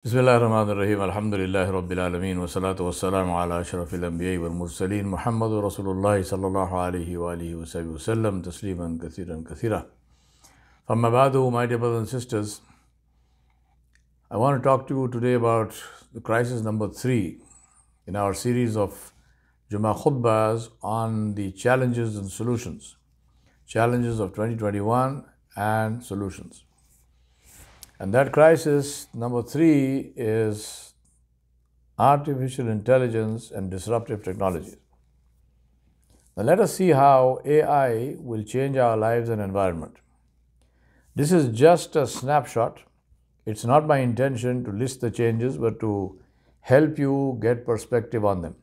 Bismillahirrahmanirrahim. Alhamdulillahi Rabbil Alameen. Wa salatu wa salamu ala ashrafil anbiya wal mursaleen. Muhammadu Rasulullah sallallahu alayhi wa alihi wa sallam. Tasliman kathiran kathira. Amma ba'du, my dear brothers and sisters, I want to talk to you today about the crisis number 3 in our series of Juma Khutbas on the challenges and solutions. Challenges of 2021 and solutions. And that crisis, number 3, is artificial intelligence and disruptive technologies. Now let us see how AI will change our lives and environment. This is just a snapshot. It's not my intention to list the changes, but to help you get perspective on them.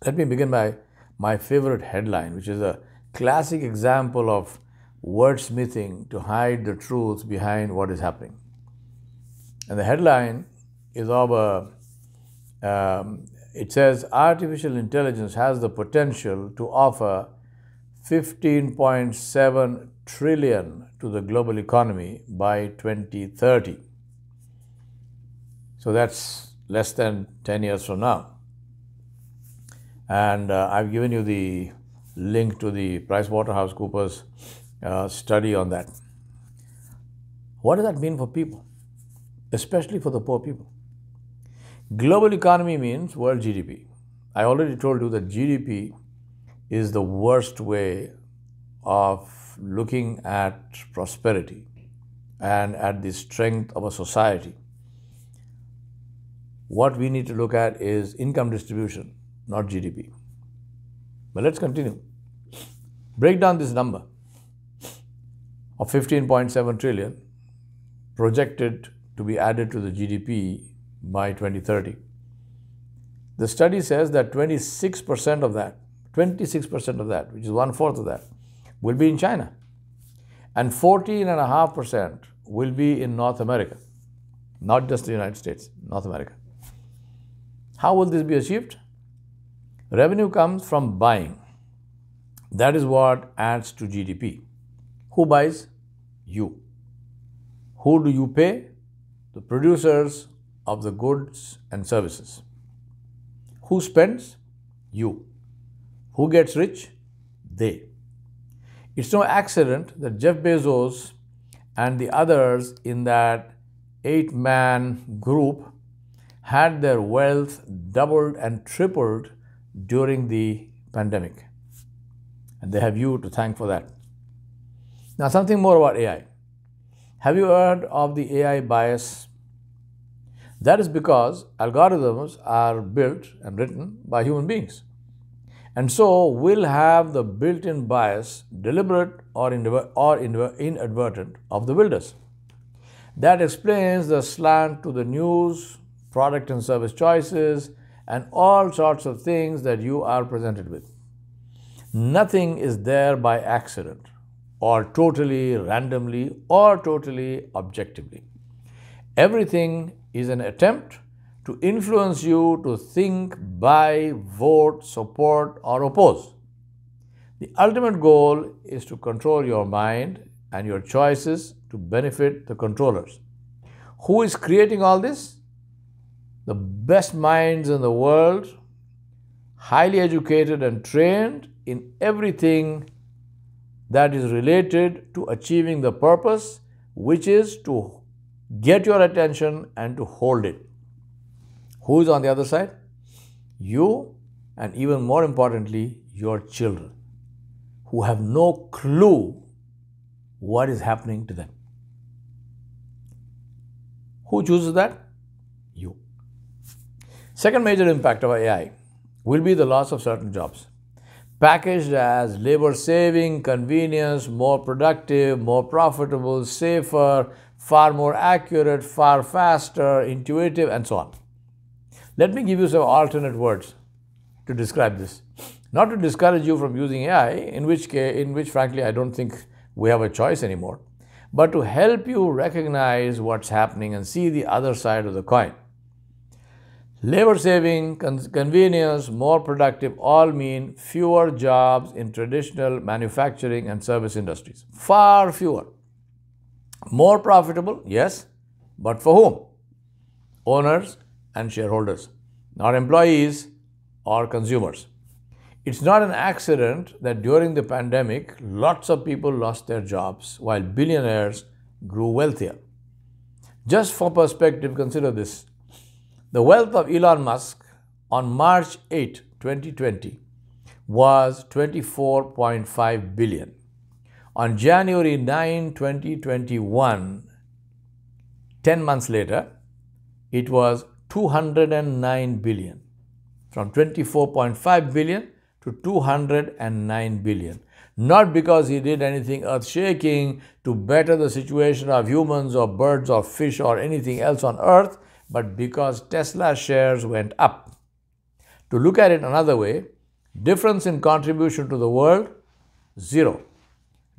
Let me begin by my favorite headline, which is a classic example of wordsmithing to hide the truth behind what is happening. And the headline is it says, artificial intelligence has the potential to offer 15.7 trillion to the global economy by 2030. So that's less than 10 years from now. And I've given you the link to the PricewaterhouseCoopers study on that. What does that mean for people, especially for the poor people? Global economy means world GDP. I already told you that GDP is the worst way of looking at prosperity and at the strength of a society. What we need to look at is income distribution, not GDP. But let's continue. Break down this number of 15.7 trillion projected to be added to the GDP by 2030. The study says that 26% of that, which is 1/4 of that, will be in China, and 14.5% will be in North America, not just the United States, North America. How will this be achieved? Revenue comes from buying. That is what adds to GDP. Who buys? You. Who do you pay? The producers of the goods and services. Who spends? You. Who gets rich? They. It's no accident that Jeff Bezos and the others in that 8-man group had their wealth doubled and tripled during the pandemic. And they have you to thank for that. Now, something more about AI. Have you heard of the AI bias? That is because algorithms are built and written by human beings, and so will have the built-in bias, deliberate or inadvertent, of the builders. That explains the slant to the news, product and service choices, and all sorts of things that you are presented with. Nothing is there by accident, or totally randomly, or totally objectively. Everything is an attempt to influence you to think, buy, vote, support, or oppose. The ultimate goal is to control your mind and your choices to benefit the controllers. Who is creating all this? The best minds in the world, highly educated and trained in everything that is related to achieving the purpose, which is to get your attention and to hold it. Who is on the other side? You, and even more importantly, your children, who have no clue what is happening to them. Who chooses that? You. Second major impact of AI will be the loss of certain jobs, packaged as labor-saving, convenience, more productive, more profitable, safer, far more accurate, far faster, intuitive, and so on. Let me give you some alternate words to describe this. Not to discourage you from using AI, in which frankly I don't think we have a choice anymore, but to help you recognize what's happening and see the other side of the coin. Labor-saving, convenience, more productive all mean fewer jobs in traditional manufacturing and service industries. Far fewer. More profitable, yes, but for whom? owners and shareholders, not employees or consumers. It's not an accident that during the pandemic, lots of people lost their jobs while billionaires grew wealthier. Just for perspective, consider this. The wealth of Elon Musk on March 8, 2020 was $24.5 billion. On January 9, 2021, 10 months later, it was $209 billion. From $24.5 billion to $209 billion. Not because he did anything earth-shaking to better the situation of humans or birds or fish or anything else on earth, but because Tesla shares went up. To look at it another way, difference in contribution to the world, zero.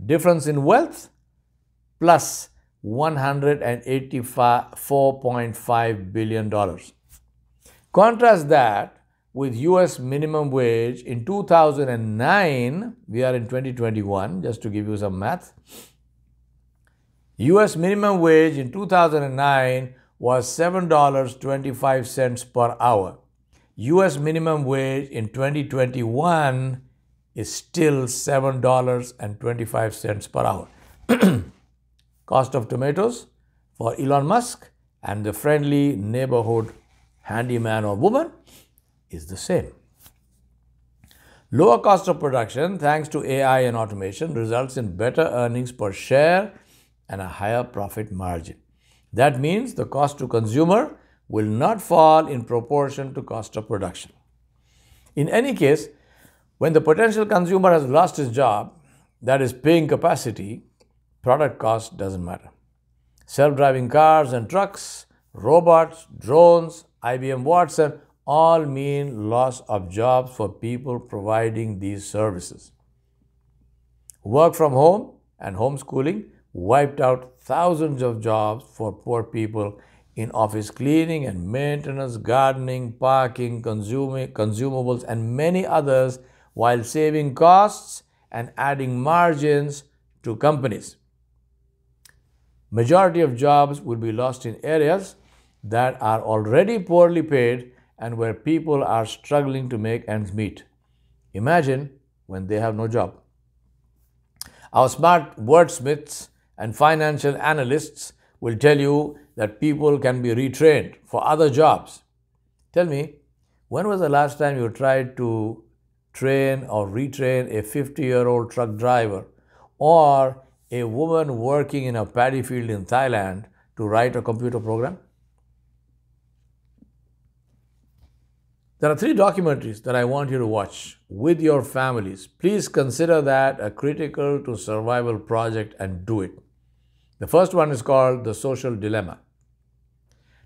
Difference in wealth, plus $184.5 billion. Contrast that with US minimum wage in 2009, we are in 2021, just to give you some math. US minimum wage in 2009 was $7.25 per hour. US minimum wage in 2021 is still $7.25 per hour. Cost of tomatoes for Elon Musk and the friendly neighborhood handyman or woman is the same. Lower cost of production, thanks to AI and automation, results in better earnings per share and a higher profit margin. That means the cost to consumer will not fall in proportion to cost of production. In any case, when the potential consumer has lost his job, that is paying capacity, product cost doesn't matter. Self-driving cars and trucks, robots, drones, IBM Watson, all mean loss of jobs for people providing these services. Work from home and homeschooling wiped out thousands of jobs for poor people in office cleaning and maintenance, gardening, parking, consumables, and many others, while saving costs and adding margins to companies. Majority of jobs will be lost in areas that are already poorly paid and where people are struggling to make ends meet. Imagine when they have no job. Our smart wordsmiths and financial analysts will tell you that people can be retrained for other jobs. Tell me, when was the last time you tried to train or retrain a 50-year-old truck driver or a woman working in a paddy field in Thailand to write a computer program? There are 3 documentaries that I want you to watch with your families. Please consider that a critical to survival project and do it. The first one is called The Social Dilemma.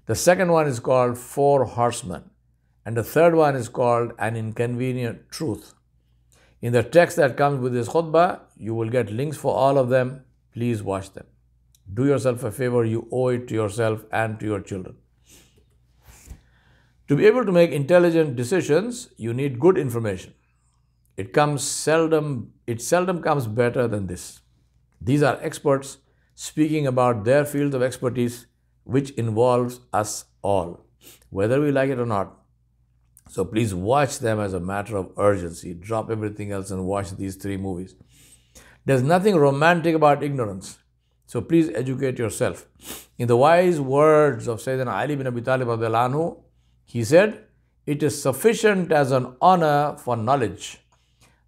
The second one is called 4 Horsemen. And the third one is called An Inconvenient Truth. In the text that comes with this khutbah, you will get links for all of them. Please watch them. Do yourself a favor. You owe it to yourself and to your children. To be able to make intelligent decisions, you need good information. It seldom comes better than this. These are experts speaking about their fields of expertise, which involves us all, whether we like it or not. So please watch them as a matter of urgency. Drop everything else and watch these 3 movies. There's nothing romantic about ignorance. So please educate yourself. In the wise words of Sayyidina Ali bin Abi Talib radiallahu anhu, he said, "It is sufficient as an honor for knowledge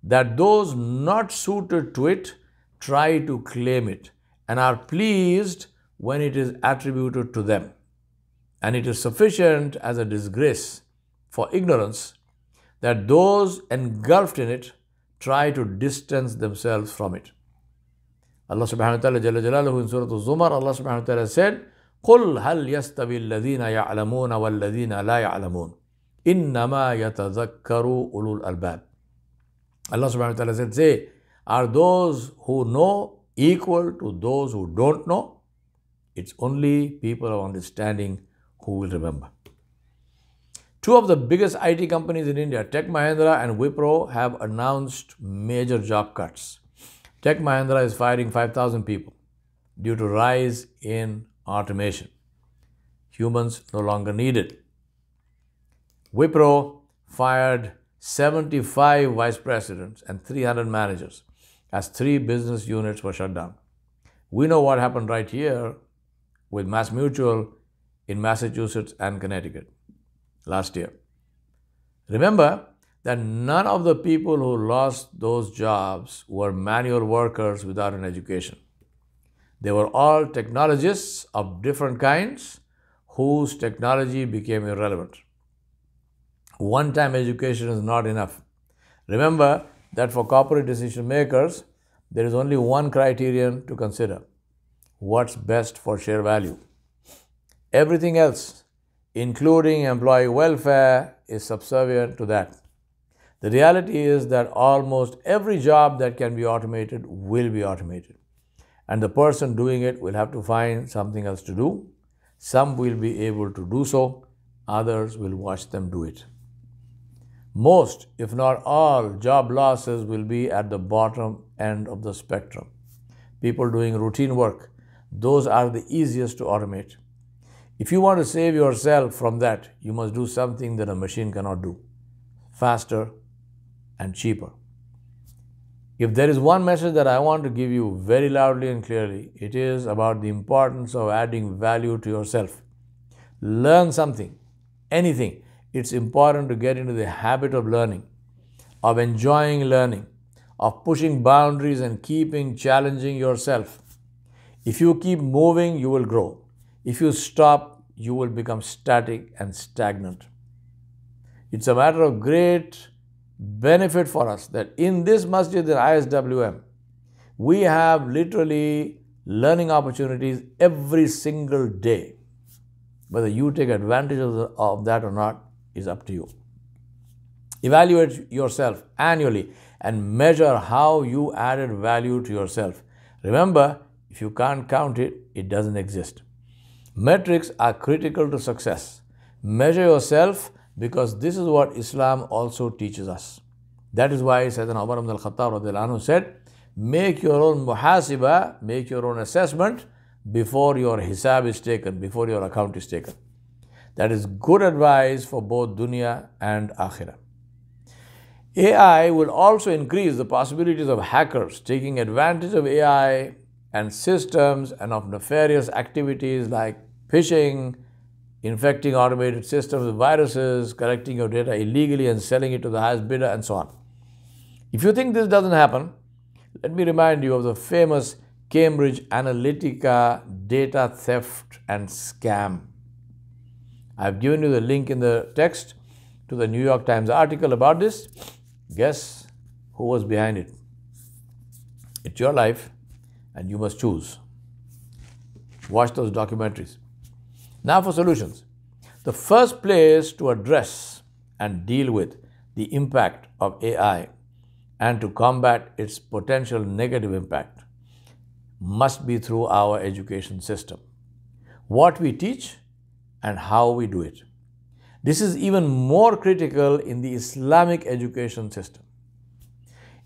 that those not suited to it try to claim it and are pleased when it is attributed to them. And it is sufficient as a disgrace for ignorance that those engulfed in it try to distance themselves from it." Allah subhanahu wa ta'ala Jalla Jalaluhu in Surah Al-Zumar, Allah subhanahu wa ta'ala said, قُلْ هَلْ يَسْتَوِي الَّذِينَ يَعْلَمُونَ وَالَّذِينَ لَا يَعْلَمُونَ إِنَّمَا يَتَذَكَّرُ أُولُو الْأَلْبَابِ. Allah subhanahu wa ta'ala said, say, are those who know equal to those who don't know? It's only people of understanding who will remember. 2 of the biggest IT companies in India, Tech Mahindra and Wipro, have announced major job cuts. Tech Mahindra is firing 5,000 people due to rise in automation. humans no longer needed. Wipro fired 75 vice presidents and 300 managers as 3 business units were shut down. We know what happened right here with MassMutual in Massachusetts and Connecticut last year. Remember that none of the people who lost those jobs were manual workers without an education. They were all technologists of different kinds whose technology became irrelevant. One-time education is not enough. Remember that for corporate decision makers, there is only one criterion to consider: what's best for share value. Everything else, including employee welfare, is subservient to that. The reality is that almost every job that can be automated will be automated, and the person doing it will have to find something else to do. Some will be able to do so, others will watch them do it. Most, if not all, job losses will be at the bottom end of the spectrum. People doing routine work, those are the easiest to automate. If you want to save yourself from that, you must do something that a machine cannot do, faster and cheaper. If there is one message that I want to give you very loudly and clearly, it is about the importance of adding value to yourself. Learn something, anything. It's important to get into the habit of learning, of enjoying learning, of pushing boundaries and keeping challenging yourself. If you keep moving, you will grow. If you stop, you will become static and stagnant. It's a matter of great benefit for us that in this masjid in ISWM, we have literally learning opportunities every single day. Whether you take advantage of that or not is up to you. Evaluate yourself annually and measure how you added value to yourself. Remember, if you can't count it, it doesn't exist. Metrics are critical to success. Measure yourself, because this is what Islam also teaches us. That is why Sayyidina Umar ibn al-Khattab said, make your own muhasiba, make your own assessment before your hisab is taken, before your account is taken. That is good advice for both dunya and akhirah. AI will also increase the possibilities of hackers taking advantage of AI and systems and of nefarious activities like phishing, infecting automated systems with viruses, collecting your data illegally and selling it to the highest bidder, and so on. If you think this doesn't happen, let me remind you of the famous Cambridge Analytica data theft and scam. I've given you the link in the text to the New York Times article about this. Guess who was behind it? It's your life and you must choose. Watch those documentaries. Now for solutions. The first place to address and deal with the impact of AI and to combat its potential negative impact must be through our education system. What we teach and how we do it. This is even more critical in the Islamic education system.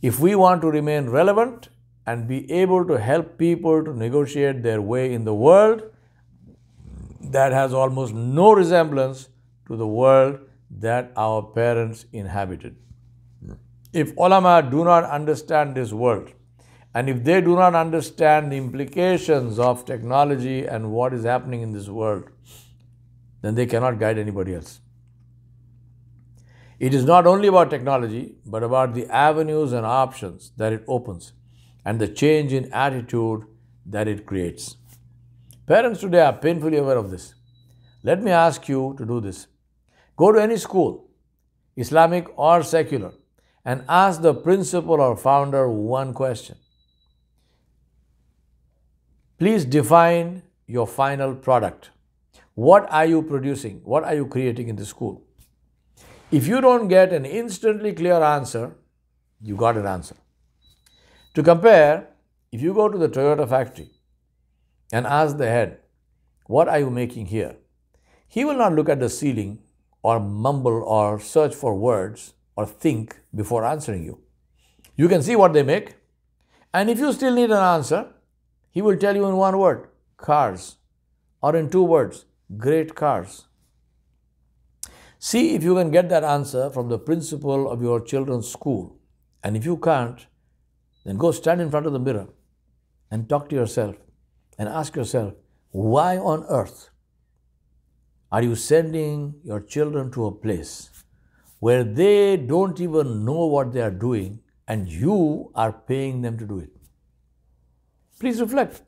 If we want to remain relevant and be able to help people to negotiate their way in the world that has almost no resemblance to the world that our parents inhabited. If ulama do not understand this world, and if they do not understand the implications of technology and what is happening in this world, then they cannot guide anybody else. It is not only about technology, but about the avenues and options that it opens and the change in attitude that it creates. Parents today are painfully aware of this. Let me ask you to do this. Go to any school, Islamic or secular, and ask the principal or founder one question. Please define your final product. What are you producing? What are you creating in the school? If you don't get an instantly clear answer, you got an answer. To compare, if you go to the Toyota factory and ask the head, what are you making here? He will not look at the ceiling or mumble or search for words or think before answering you. You can see what they make, and if you still need an answer, he will tell you in one word, cars, or in 2 words, great cars? See if you can get that answer from the principal of your children's school. And if you can't, then go stand in front of the mirror and talk to yourself and ask yourself, why on earth are you sending your children to a place where they don't even know what they are doing and you are paying them to do it? Please reflect.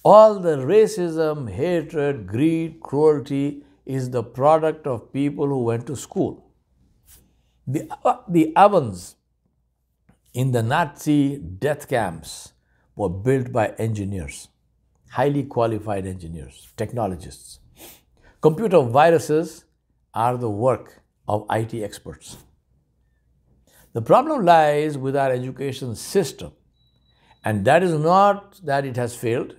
All the racism, hatred, greed, cruelty is the product of people who went to school. The ovens in the Nazi death camps were built by engineers, highly qualified engineers, technologists. Computer viruses are the work of IT experts. The problem lies with our education system, and that is not that it has failed,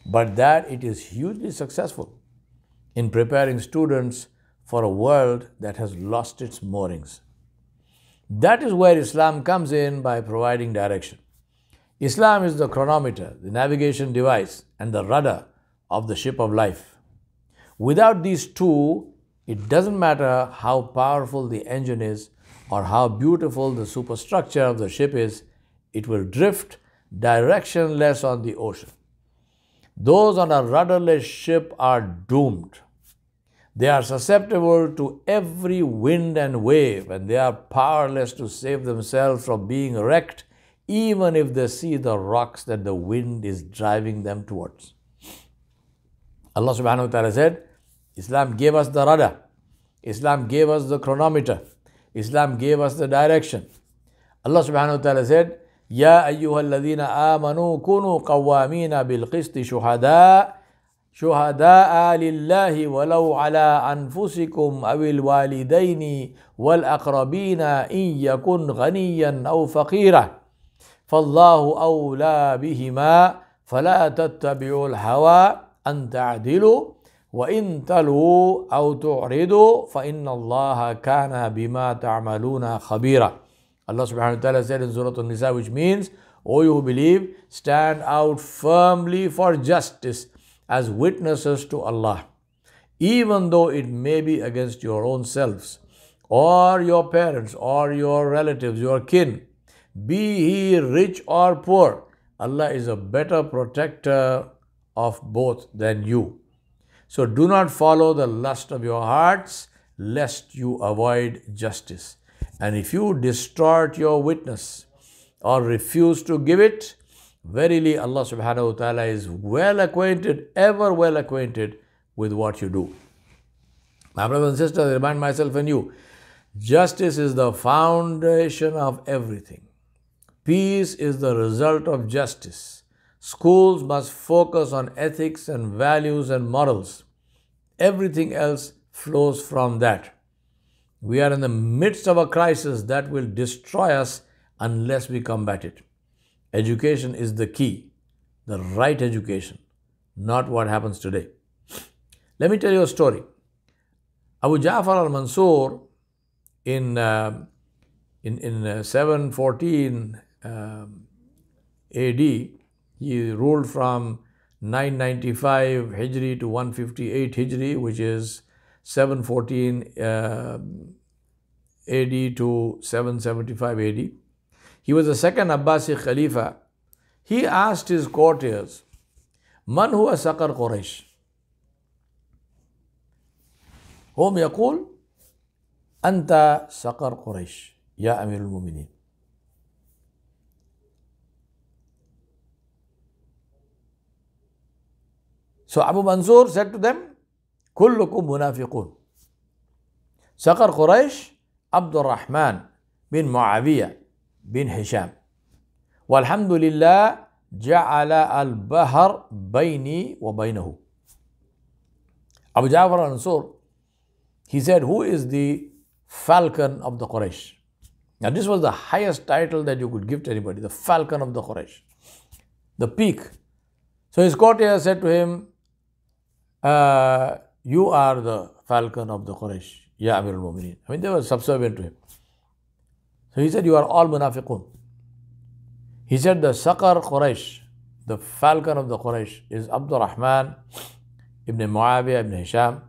but that it is hugely successful in preparing students for a world that has lost its moorings. That is where Islam comes in by providing direction. Islam is the chronometer, the navigation device, and the rudder of the ship of life. Without these two, it doesn't matter how powerful the engine is or how beautiful the superstructure of the ship is, it will drift directionless on the ocean. Those on a rudderless ship are doomed. They are susceptible to every wind and wave, and they are powerless to save themselves from being wrecked, even if they see the rocks that the wind is driving them towards. Allah subhanahu wa ta'ala said, Islam gave us the rudder. Islam gave us the chronometer. Islam gave us the direction. Allah subhanahu wa ta'ala said, يا أيها الذين آمنوا كونوا قوامين بالقسط شهداء لله ولو على أنفسكم أو الوالدين والأقربين إن يكن غنيا أو فقيرا فالله أولى بهما فلا تتبعوا الهوى أن تعدلوا وإن تلووا أو تعرضوا فإن الله كان بما تعملون خبيرا. Allah subhanahu wa ta'ala said in Surah An-Nisa, which means, O you who believe, stand out firmly for justice as witnesses to Allah, even though it may be against your own selves, or your parents, or your relatives, your kin. Be he rich or poor, Allah is a better protector of both than you. So do not follow the lust of your hearts, lest you avoid justice. And if you distort your witness or refuse to give it, verily Allah subhanahu wa ta'ala is well acquainted, ever well acquainted with what you do. My brothers and sisters, I remind myself and you, justice is the foundation of everything. Peace is the result of justice. Schools must focus on ethics and values and morals. Everything else flows from that. We are in the midst of a crisis that will destroy us unless we combat it. Education is the key, the right education, not what happens today. Let me tell you a story. Abu Ja'far al-Mansur in 714 AD, he ruled from 995 Hijri to 158 Hijri, which is 714 AD to 775 AD. He was the second Abbasi Khalifa. He asked his courtiers, Man huwa Saqar Quraysh? Hum yaqul, Anta Saqar Quraysh, Ya Amirul Mu'minin. So Abu Mansur said to them, كلكم منافقون. Saqar Quraysh, Abdul Rahman bin Muawiyah bin Hisham. Walhamdulillah, ja'ala al-bahar bayni wa baynahu. Abu Ja'far al-Mansur, he said, who is the falcon of the Quraysh? Now this was the highest title that you could give to anybody, the falcon of the Quraysh, the peak. So his courtier said to him, you are the falcon of the Quraysh, Ya Amirul Mu'minin. I mean, they were subservient to him. So he said, you are all munafiqun. He said, the Saqar Quraysh, the falcon of the Quraysh, is Abdul Rahman Ibn Muawiyah, Ibn Hisham,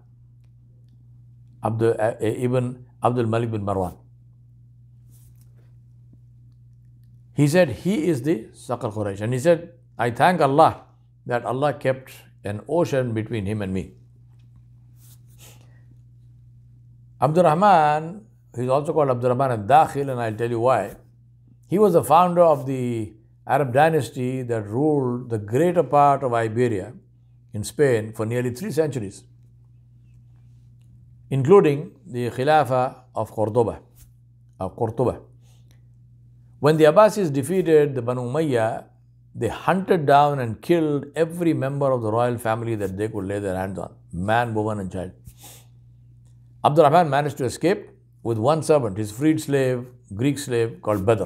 Ibn Abdul Malik bin Marwan. He said, he is the Saqar Quraysh. And he said, I thank Allah that Allah kept an ocean between him and me. Abdurrahman, he's also called Abdurrahman al-Dakhil, and I'll tell you why. He was the founder of the Arab dynasty that ruled the greater part of Iberia in Spain for nearly 3 centuries, including the Khilafah of Cordoba. When the Abbasis defeated the Banu Umayyah, they hunted down and killed every member of the royal family that they could lay their hands on, man, woman and child. Abdurrahman managed to escape with one servant, his freed slave, Greek slave called Badr.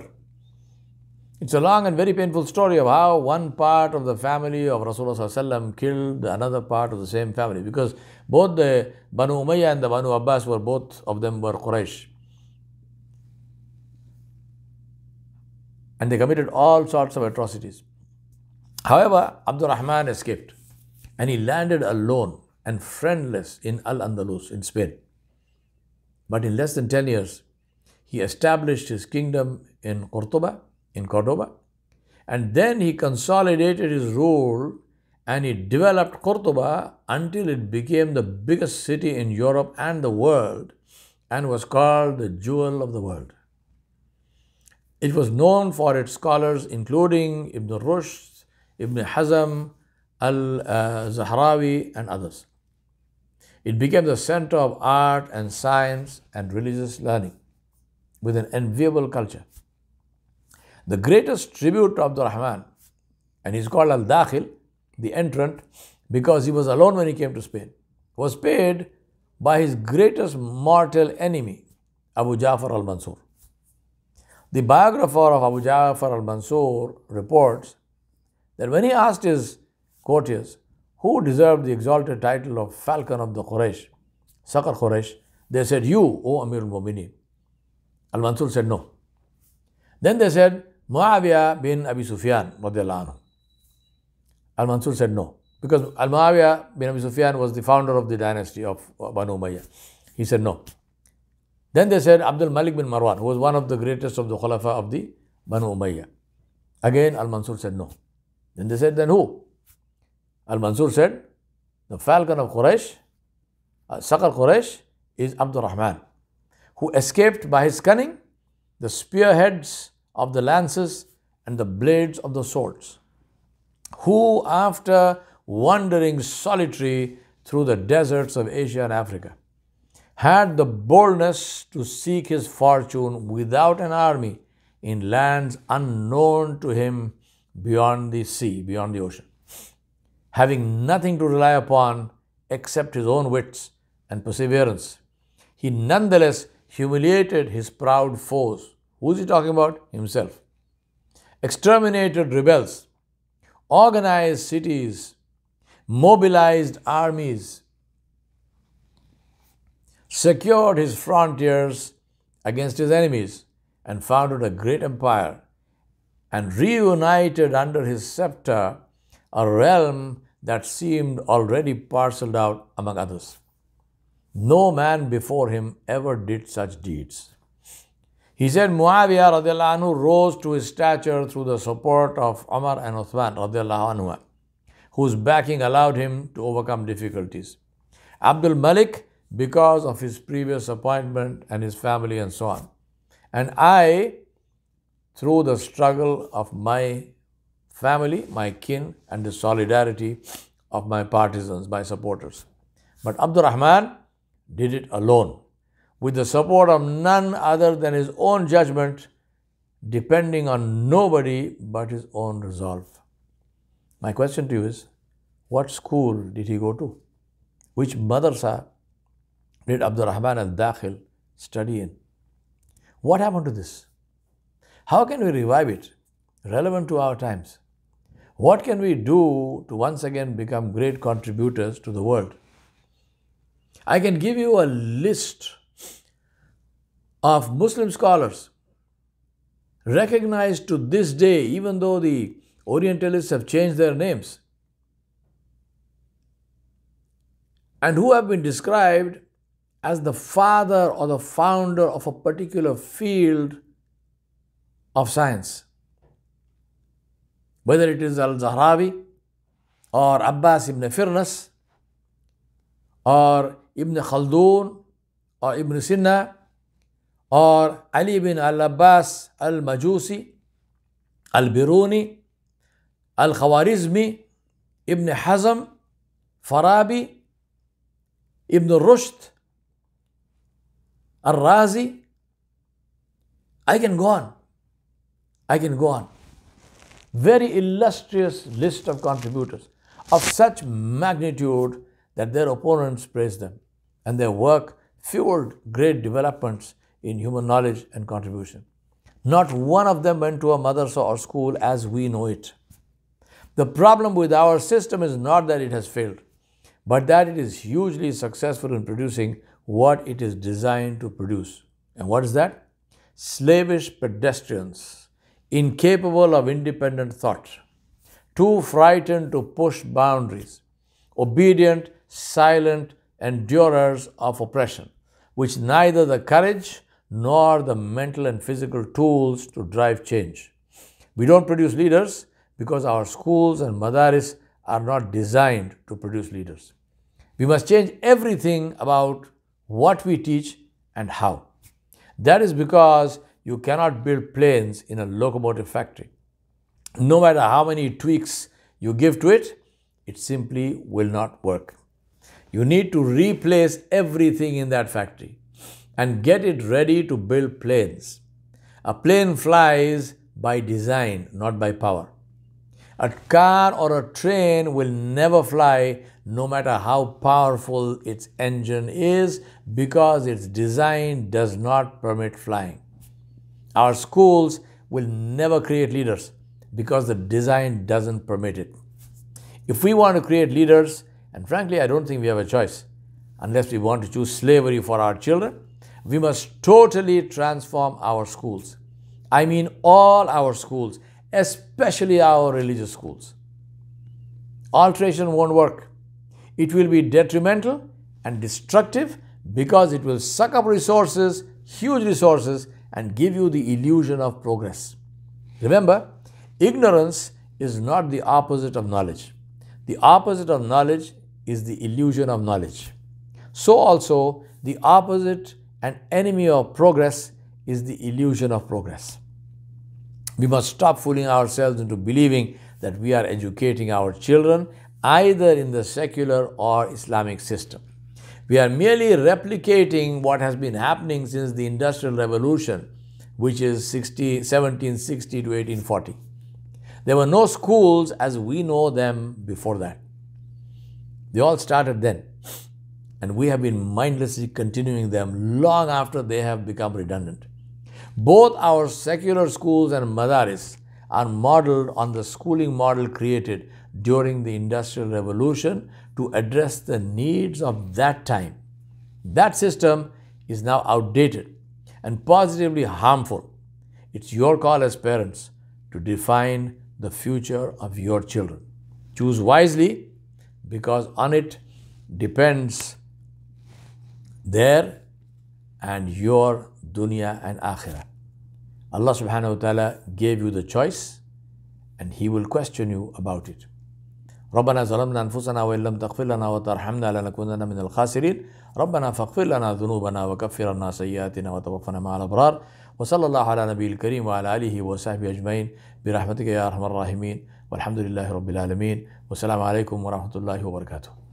It's a long and very painful story of how one part of the family of Rasulullah killed another part of the same family, because both the Banu Umayyah and the Banu Abbas both of them were Quraysh. And they committed all sorts of atrocities. However, Abdurrahman escaped and he landed alone and friendless in Al-Andalus in Spain. But in less than 10 years, he established his kingdom in Cordoba, and then he consolidated his rule and he developed Cordoba until it became the biggest city in Europe and the world and was called the jewel of the world. It was known for its scholars including Ibn Rushd, Ibn Hazm, Al-Zahrawi and others. It became the center of art and science and religious learning with an enviable culture. The greatest tribute to Abdurrahman, and he's called Al-Dakhil, the entrant, because he was alone when he came to Spain, was paid by his greatest mortal enemy, Abu Ja'far al-Mansur. The biographer of Abu Ja'far al-Mansur reports that when he asked his courtiers who deserved the exalted title of Falcon of the Quraysh, Saqar Quraysh, they said, "You, O Amir al-Mu'mineen." Al-Mansur said, "No." Then they said, "Muawiyah bin Abi Sufyan radiallahu anhu." Al-Mansur said, "No," because Muawiyah bin Abi Sufyan was the founder of the dynasty of Banu Umayyah. He said, "No." Then they said Abdul Malik bin Marwan, who was one of the greatest of the Khulafa of the Banu Umayyah. Again, Al-Mansur said no. Then they said, "Then who?" Al-Mansur said, "The Falcon of Quraysh, Saqar Quraysh, is Abdurrahman, who escaped by his cunning the spearheads of the lances and the blades of the swords, who after wandering solitary through the deserts of Asia and Africa, had the boldness to seek his fortune without an army in lands unknown to him beyond the sea, beyond the ocean. Having nothing to rely upon except his own wits and perseverance, he nonetheless humiliated his proud foes." Who is he talking about? Himself. "Exterminated rebels, organized cities, mobilized armies, secured his frontiers against his enemies, and founded a great empire, and reunited under his scepter a realm that seemed already parceled out among others. No man before him ever did such deeds." He said Muawiyah radiallahu anhu rose to his stature through the support of Umar and Uthman radiallahu anhu, whose backing allowed him to overcome difficulties. Abdul Malik, because of his previous appointment and his family and so on. And I, through the struggle of my family, my kin, and the solidarity of my partisans, my supporters. But Abdurrahman did it alone, with the support of none other than his own judgment, depending on nobody but his own resolve. My question to you is, what school did he go to? Which madrasa did Abdurrahman al-Dakhil study in? What happened to this? How can we revive it, relevant to our times? What can we do to once again become great contributors to the world? I can give you a list of Muslim scholars recognized to this day, even though the Orientalists have changed their names. and who have been described as the father or the founder of a particular field of science. Whether it is Al-Zahrawi or Abbas ibn Firnas or Ibn Khaldun or Ibn Sina or Ali ibn al-Abbas al-Majusi, al-Biruni, al-Khawarizmi, Ibn Hazm, Farabi, Ibn Rushd, al-Razi. I can go on. I can go on. Very illustrious list of contributors of such magnitude that their opponents praised them, and their work fueled great developments in human knowledge and contribution. Not one of them went to a madrasa or school as we know it. The problem with our system is not that it has failed, but that it is hugely successful in producing what it is designed to produce. And what is that? Slavish pedestrians, incapable of independent thought, too frightened to push boundaries, obedient, silent endurers of oppression, which neither the courage nor the mental and physical tools to drive change. We don't produce leaders because our schools and madaris are not designed to produce leaders. We must change everything about what we teach and how. That is because you cannot build planes in a locomotive factory. No matter how many tweaks you give to it, it simply will not work. You need to replace everything in that factory and get it ready to build planes. A plane flies by design, not by power. A car or a train will never fly no matter how powerful its engine is, because its design does not permit flying. Our schools will never create leaders because the design doesn't permit it. If we want to create leaders, and frankly I don't think we have a choice, unless we want to choose slavery for our children, we must totally transform our schools. I mean all our schools, especially our religious schools. Alteration won't work. It will be detrimental and destructive because it will suck up resources, huge resources, and give you the illusion of progress. Remember, ignorance is not the opposite of knowledge. The opposite of knowledge is the illusion of knowledge. So also, the opposite and enemy of progress is the illusion of progress. We must stop fooling ourselves into believing that we are educating our children either in the secular or Islamic system. We are merely replicating what has been happening since the Industrial Revolution, which is 1760 to 1840. There were no schools as we know them before that. They all started then, and we have been mindlessly continuing them long after they have become redundant. Both our secular schools and madaris are modeled on the schooling model created during the Industrial Revolution to address the needs of that time. That system is now outdated and positively harmful. It's your call as parents to define the future of your children. Choose wisely, because on it depends their and your dunya and akhirah. Allah subhanahu wa ta'ala gave you the choice, and He will question you about it. ربنا ظلمنا أنفسنا وإن لم تغفر لنا وترحمنا لنكونن من الخاسرين ربنا فاغفر لنا ذنوبنا وكفر عنا سيئاتنا وتوفنا مع الأبرار وصلى الله على نبي الكريم وعلى آله وصحبه أجمعين برحمتك يا أرحم الراحمين والحمد لله رب العالمين والسلام عليكم ورحمة الله وبركاته.